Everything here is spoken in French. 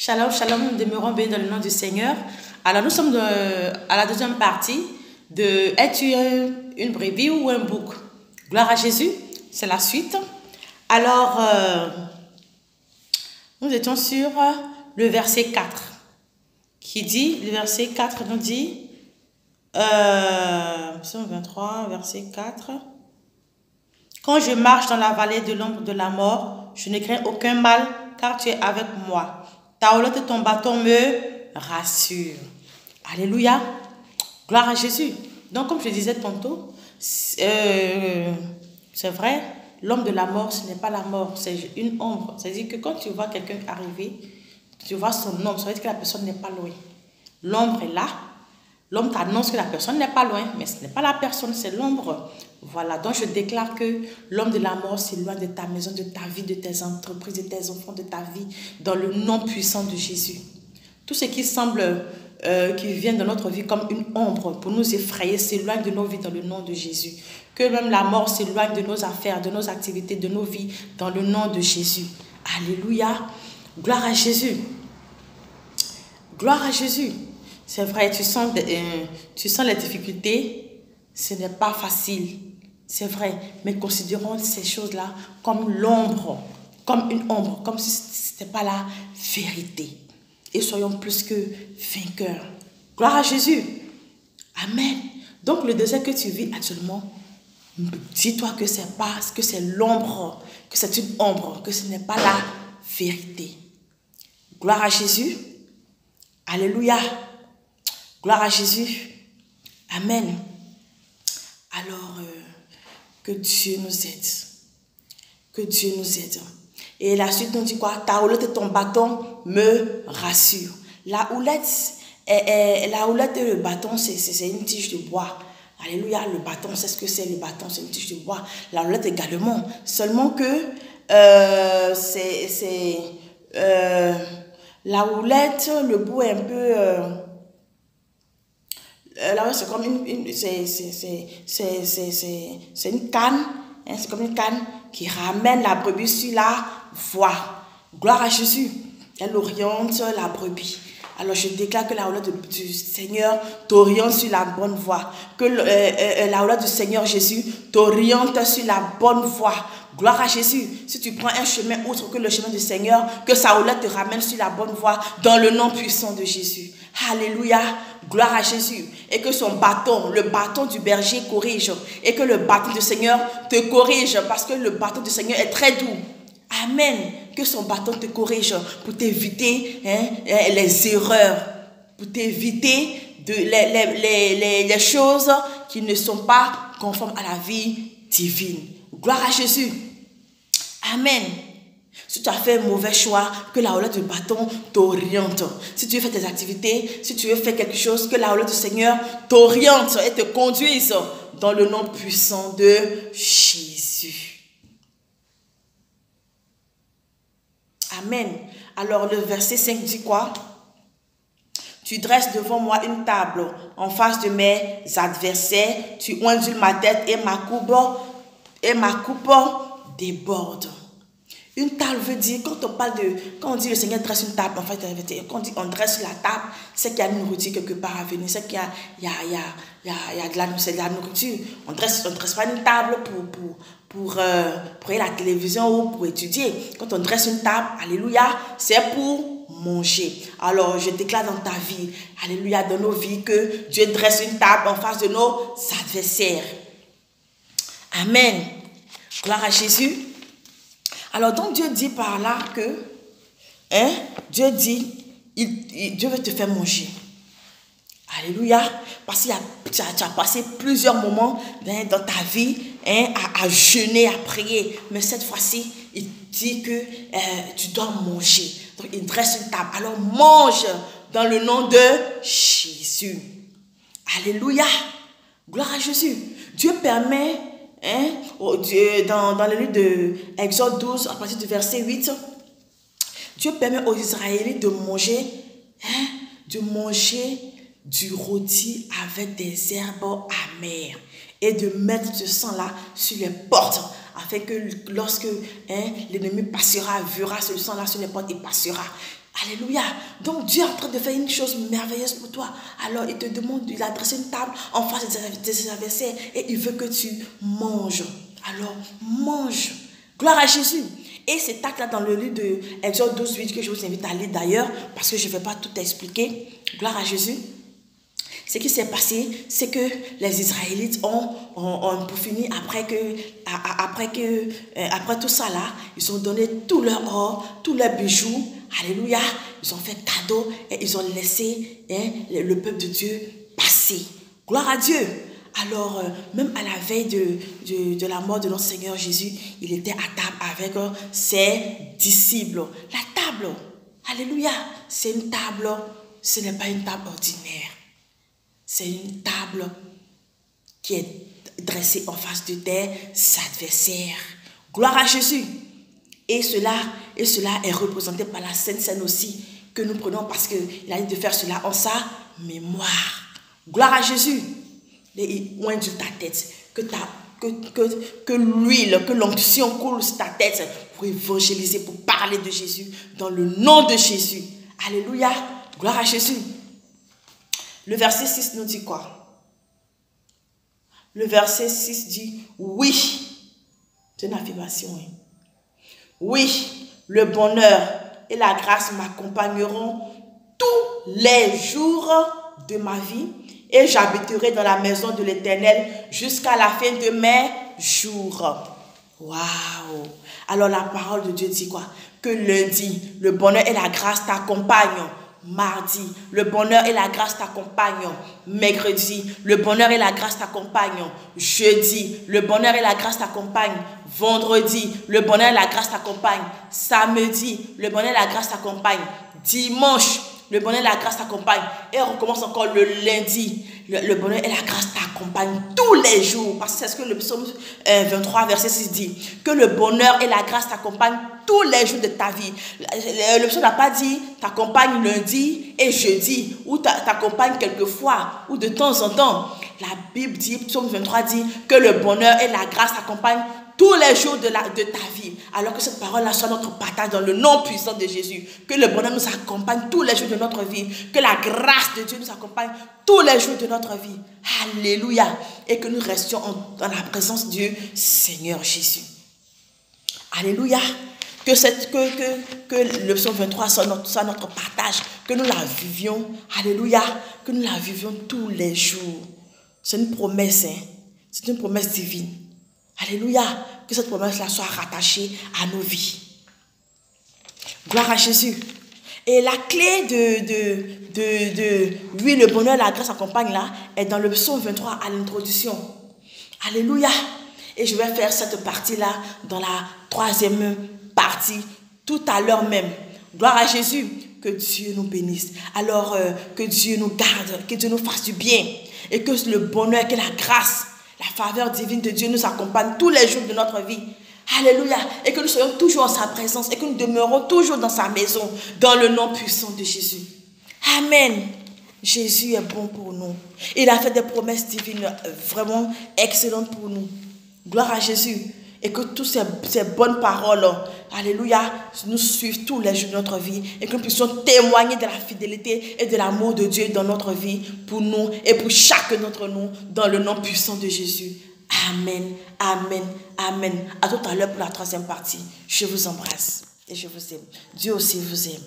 Shalom, shalom, nous demeurons bénis dans le nom du Seigneur. Alors, nous sommes à la deuxième partie de Es-tu une brebis ou un bouc? Gloire à Jésus, c'est la suite. Alors, nous étions sur le verset 4 qui dit, le verset 4 nous dit, Psaume 23, verset 4. Quand je marche dans la vallée de l'ombre de la mort, je ne crains aucun mal, car tu es avec moi. Ta houlette et ton bâton me rassurent. Alléluia. Gloire à Jésus. Donc, comme je disais tantôt, c'est vrai, l'homme de la mort, ce n'est pas la mort, c'est une ombre. C'est-à-dire que quand tu vois quelqu'un arriver, tu vois son ombre, ça veut dire que la personne n'est pas loin. L'ombre est là. L'homme t'annonce que la personne n'est pas loin, mais ce n'est pas la personne, c'est l'ombre. Voilà, donc je déclare que l'homme de la mort s'éloigne de ta maison, de ta vie, de tes entreprises, de tes enfants, de ta vie, dans le nom puissant de Jésus. Tout ce qui semble, qui vient dans notre vie comme une ombre pour nous effrayer, s'éloigne de nos vies dans le nom de Jésus. Que même la mort s'éloigne de nos affaires, de nos activités, de nos vies, dans le nom de Jésus. Alléluia. Gloire à Jésus. Gloire à Jésus. C'est vrai, tu sens les difficultés, ce n'est pas facile, c'est vrai, mais considérons ces choses-là comme l'ombre, comme une ombre, comme si ce n'était pas la vérité. Et soyons plus que vainqueurs. Gloire à Jésus. Amen. Donc le désert que tu vis actuellement, dis-toi que c'est pas, que c'est l'ombre, que c'est une ombre, que ce n'est pas la vérité. Gloire à Jésus. Alléluia. Gloire à Jésus. Amen. Alors, que Dieu nous aide. Que Dieu nous aide. Et la suite nous dit quoi? Ta houlette et ton bâton me rassurent. La houlette et le bâton, c'est une tige de bois. Alléluia, le bâton, c'est ce que c'est le bâton, c'est une tige de bois. La houlette également. Seulement que la houlette, le bout est un peu... là, c'est comme c'est une canne, hein, c'est comme une canne qui ramène la brebis sur la voie. Gloire à Jésus. Elle oriente la brebis. Alors je déclare que la houlette du Seigneur t'oriente sur la bonne voie. Que la houlette du Seigneur Jésus t'oriente sur la bonne voie. Gloire à Jésus. Si tu prends un chemin autre que le chemin du Seigneur, que sa houlette te ramène sur la bonne voie dans le nom puissant de Jésus. Alléluia. Gloire à Jésus. Et que son bâton, le bâton du berger corrige. Et que le bâton du Seigneur te corrige parce que le bâton du Seigneur est très doux. Amen. Que son bâton te corrige pour t'éviter les erreurs, pour t'éviter les choses qui ne sont pas conformes à la vie divine. Gloire à Jésus. Amen. Si tu as fait un mauvais choix, que la houlette du bâton t'oriente. Si tu veux faire tes activités, si tu veux faire quelque chose, que la houlette du Seigneur t'oriente et te conduise dans le nom puissant de Jésus. Amen. Alors le verset 5 dit quoi? Tu dresses devant moi une table en face de mes adversaires, tu ondules ma tête et ma coupe déborde. Une table veut dire, quand on dit le Seigneur dresse une table, en fait, quand on dit on dresse la table, c'est qu'il y a une nourriture quelque part à venir, c'est qu'il y a de la nourriture. On dresse pas une table pour regarder la télévision ou pour étudier. Quand on dresse une table, alléluia, c'est pour manger. Alors, je déclare dans ta vie, alléluia, dans nos vies, que Dieu dresse une table en face de nos adversaires. Amen. Gloire à Jésus. Alors, donc, Dieu dit par là que, Dieu dit, Dieu veut te faire manger. Alléluia. Parce que tu as passé plusieurs moments dans ta vie à jeûner, à prier. Mais cette fois-ci, il dit que tu dois manger. Donc, il dresse une table. Alors, mange dans le nom de Jésus. Alléluia. Gloire à Jésus. Dieu permet... dans le livre de Exode 12, à partir du verset 8, Dieu permet aux Israélites de manger du rôti avec des herbes amères et de mettre ce sang-là sur les portes. afin que lorsque l'ennemi passera, verra ce sang-là sur les portes, il passera. Alléluia. Donc Dieu est en train de faire une chose merveilleuse pour toi. Alors il te demande, il a dressé une table en face de ses adversaires et il veut que tu manges. Alors mange. Gloire à Jésus. Et cet acte-là dans le livre de Exode 12, 8, que je vous invite à lire d'ailleurs, parce que je ne vais pas tout expliquer. Gloire à Jésus. Ce qui s'est passé, c'est que les Israélites ont pour finir, après tout ça là, ils ont donné tout leur or, tous leurs bijoux. Alléluia. Ils ont fait cadeau et ils ont laissé le peuple de Dieu passer. Gloire à Dieu. Alors, même à la veille de la mort de notre Seigneur Jésus, il était à table avec ses disciples. La table, alléluia, c'est une table, ce n'est pas une table ordinaire. C'est une table qui est dressée en face de tes adversaires. Gloire à Jésus. Et cela est représenté par la Sainte Seine aussi, que nous prenons parce qu'il a dit de faire cela en sa mémoire. Gloire à Jésus. Et il oint ta tête, que l'huile, que l'onction coule sur ta tête pour évangéliser, pour parler de Jésus, dans le nom de Jésus. Alléluia. Gloire à Jésus. Le verset 6 nous dit quoi? Le verset 6 dit, oui, c'est une affirmation. Oui, le bonheur et la grâce m'accompagneront tous les jours de ma vie et j'habiterai dans la maison de l'Éternel jusqu'à la fin de mes jours. Waouh! Alors la parole de Dieu dit quoi? Que lundi, le bonheur et la grâce t'accompagnent. Mardi, le bonheur et la grâce t'accompagnent. Mercredi, le bonheur et la grâce t'accompagnent. Jeudi, le bonheur et la grâce t'accompagnent. Vendredi, le bonheur et la grâce t'accompagnent. Samedi, le bonheur et la grâce t'accompagnent. Dimanche, le bonheur et la grâce t'accompagnent. Et on recommence encore le lundi. Le bonheur et la grâce t'accompagnent tous les jours. Parce que c'est ce que le psaume 23, verset 6 dit. Que le bonheur et la grâce t'accompagnent tous les jours de ta vie. Le psaume n'a pas dit t'accompagne lundi et jeudi. Ou t'accompagne quelquefois. Ou de temps en temps. La Bible dit, psaume 23 dit que le bonheur et la grâce t'accompagnent tous les jours de ta vie. Alors que cette parole-là soit notre partage dans le nom puissant de Jésus. Que le bonheur nous accompagne tous les jours de notre vie. Que la grâce de Dieu nous accompagne tous les jours de notre vie. Alléluia. Et que nous restions dans la présence du Seigneur Jésus. Alléluia. Que le psaume 23 soit notre partage. Que nous la vivions. Alléluia. Que nous la vivions tous les jours. C'est une promesse. C'est une promesse divine. Alléluia, que cette promesse-là soit rattachée à nos vies. Gloire à Jésus. Et la clé de lui, le bonheur, la grâce accompagne là, est dans le psaume 23 à l'introduction. Alléluia. Et je vais faire cette partie-là dans la troisième partie, tout à l'heure même. Gloire à Jésus. Que Dieu nous bénisse. Alors, que Dieu nous garde, que Dieu nous fasse du bien. Et que le bonheur, que la grâce, la faveur divine de Dieu nous accompagne tous les jours de notre vie. Alléluia. Et que nous soyons toujours en sa présence et que nous demeurons toujours dans sa maison, dans le nom puissant de Jésus. Amen. Jésus est bon pour nous. Il a fait des promesses divines vraiment excellentes pour nous. Gloire à Jésus. Et que toutes ces bonnes paroles, alléluia, nous suivent tous les jours de notre vie. Et que nous puissions témoigner de la fidélité et de l'amour de Dieu dans notre vie, pour nous et pour chacun d'entre nous, dans le nom puissant de Jésus. Amen, amen, amen. À tout à l'heure pour la troisième partie. Je vous embrasse et je vous aime. Dieu aussi vous aime.